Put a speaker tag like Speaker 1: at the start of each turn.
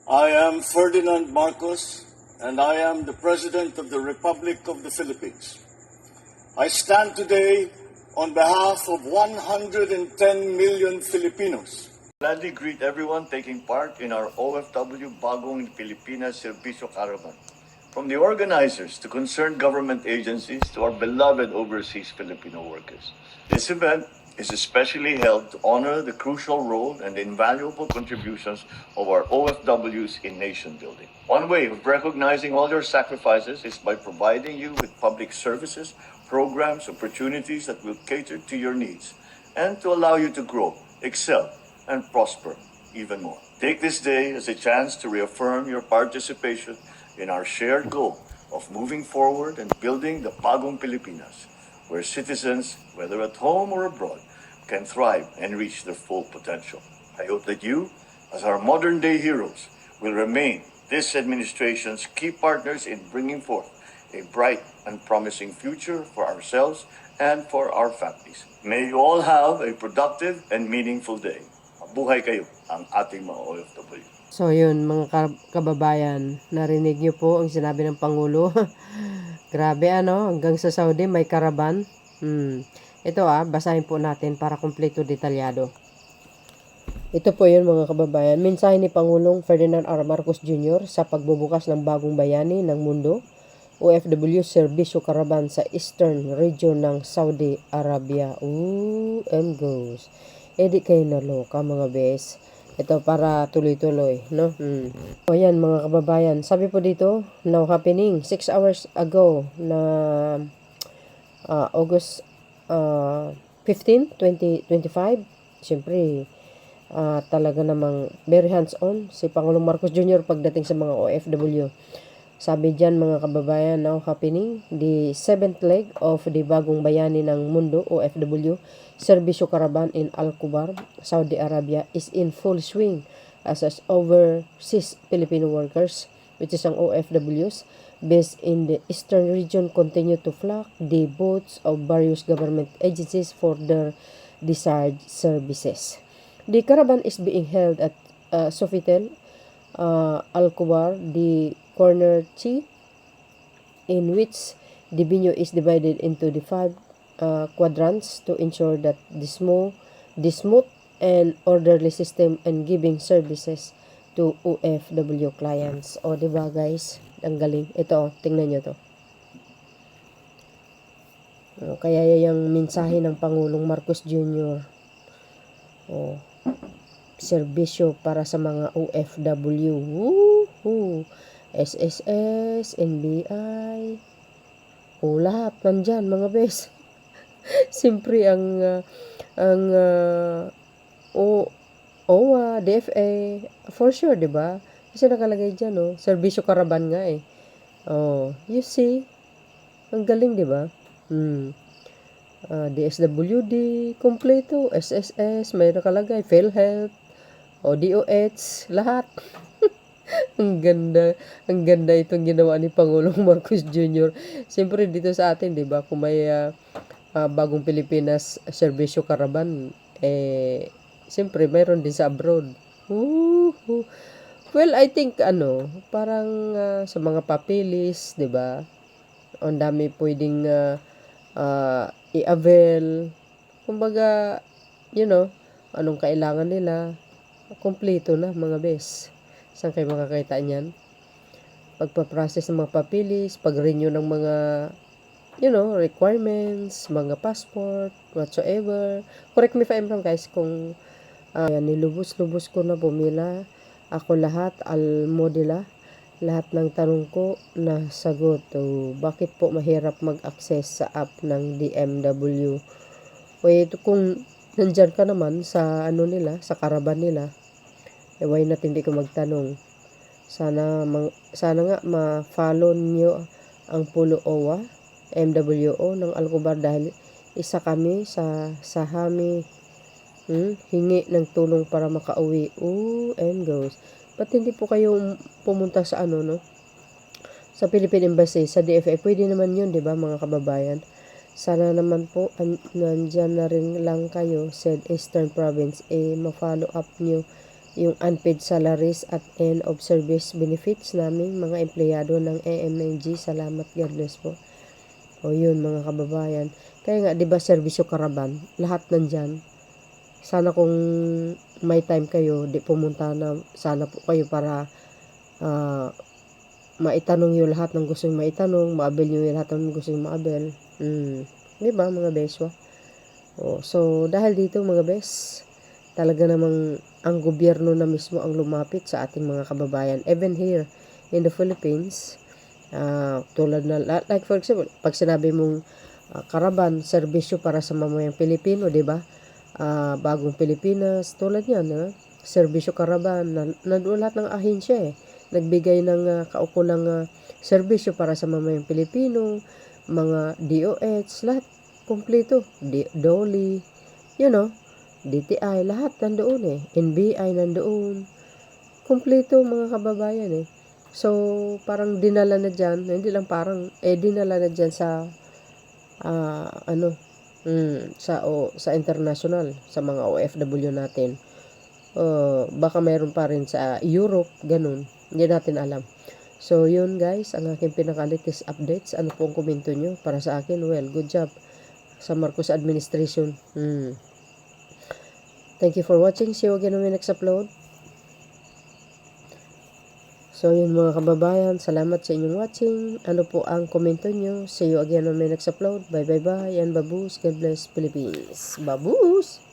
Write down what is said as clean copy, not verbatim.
Speaker 1: I am Ferdinand Marcos, and I am the President of the Republic of the Philippines. I stand today on behalf of 110 million Filipinos. Gladly greet everyone taking part in our OFW Bagong Pilipinas Serbisyo Caravan. From the organizers to concerned government agencies to our beloved overseas Filipino workers. This event is especially held to honor the crucial role and invaluable contributions of our OFWs in nation building. One way of recognizing all your sacrifices is by providing you with public services, programs, opportunities that will cater to your needs and to allow you to grow, excel, and prosper even more. Take this day as a chance to reaffirm your participation in our shared goal of moving forward and building the Bagong Pilipinas, where citizens, whether at home or abroad, can thrive and reach their full potential. I hope that you, as our modern-day heroes, will remain this administration's key partners in bringing forth a bright and promising future for ourselves and for our families. May you all have a productive and meaningful day. Mabuhay kayo, ang ating mga OFW.
Speaker 2: So yun mga kababayan, narinig nyo po ang sinabi ng Pangulo. Grabe hanggang sa Saudi may karaban. Ito basahin po natin para kumpleto detalyado. Ito po yun mga kababayan, mensahe ni Pangulong Ferdinand R. Marcos Jr. sa pagbubukas ng bagong bayani ng mundo, OFW Serbisyo Caravan sa Eastern Region ng Saudi Arabia. And goes. Edi kayo naloka mga bes. Ito para tuloy-tuloy, no? O yan mga kababayan, sabi po dito, now happening 6 hours ago na August 15, 2025. Siyempre, talaga namang very hands-on si Pangulong Marcos Jr. pagdating sa mga OFW. Sabi dyan mga kababayan, now happening the 7th leg of the Bagong Bayani ng Mundo, OFW, Serbisyo Caravan in Al-Kubar, Saudi Arabia is in full swing as overseas Filipino workers, which is ang OFWs, based in the Eastern region continue to flock the boats of various government agencies for their desired services. The caravan is being held at Sofitel, Al-Kubar, the corner T, in which the venue is divided into the 5 quadrants to ensure that the smooth and orderly system and giving services to OFW clients. O diba guys, ang galing. Ito, tingnan nyo to. Kaya yung mensahe ng Pangulong Marcos Jr. Serbisyo para sa mga OFW. Woohoo! SSS, NBI, lahat nandyan mga bes. Siyempre ang OWA, DFA, for sure, diba? Kasi nakalagay dyan, Serbisyo Caravan nga you see, ang galing, diba? DSWD, kompleto, SSS, may nakalagay, PhilHealth, DOH, lahat. Ang ganda itong ginawa ni Pangulong Marcos Jr. Siyempre dito sa atin, 'di ba? Kung may Bagong Pilipinas Serbisyo Caravan, siyempre mayroon din sa abroad. Well, I think parang sa mga papilis, 'di ba? Ang dami pwedeng i-avail. Kumbaga, anong kailangan nila, kompleto na mga bes. Saan kayo makakita niyan? Pagpa-process ng mga papilis, pag-renew ng mga, requirements, mga passport, whatsoever. Correct me if I'm wrong guys, kung nilubos-lubos ko na bumila. Ako lahat, almodela. Lahat ng tanong ko, nasagot. Bakit po mahirap mag-access sa app ng DMW? Ito kung nandyan ka naman sa nila, sa caravan nila, why not hindi ko magtanong? Sana nga ma-follow nyo ang Pulo OWA, MWO ng Al-Kubar dahil isa kami sa Sahami hingi ng tulong para makauwi. And goes. Ba't hindi po kayo pumunta sa sa Philippine Embassy, sa DFA? Pwede naman yun, di ba mga kababayan? Sana naman po, nandyan na rin lang kayo, said Eastern Province, ma-follow up nyo yung unpaid salaries at end of service benefits naming mga empleyado ng AMNG. Salamat, God bless po. O yun mga kababayan. Kaya nga, di ba, serbisyo karaban, lahat nandyan. Sana kung may time kayo, di pumunta na sana po kayo para maitanong yung lahat ng gustong maitanong, maabel yung lahat ng gustong maabel. Di ba mga beswa? So, dahil dito mga bes, talaga namang ang gobyerno na mismo ang lumapit sa ating mga kababayan. Even here in the Philippines, tulad na, like for example, pag sinabi mong karaban, serbisyo para sa mamayang Pilipino, di ba? Bagong Pilipinas, tulad yan, serbisyo karaban, nandoon lahat ng ahensya nagbigay ng kaukulang serbisyo para sa mamayang Pilipino, mga DOH, lahat kompleto, DOLI, DTI, lahat nandoon NBI nandoon, kompleto mga kababayan So, parang dinala na dyan, hindi lang parang, dinala na dyan sa, sa international, sa mga OFW natin. Baka mayroon pa rin sa Europe, ganun. Hindi natin alam. So, yun guys, ang aking pinaka-latest updates. Ano pong komento nyo? Para sa akin, well, good job sa Marcos administration. Thank you for watching. See you again on my next upload. So, yun mga kababayan, salamat sa inyong watching. Ano po ang komento nyo? See you again on my next upload. Bye bye bye and babush. God bless Philippines. Babush!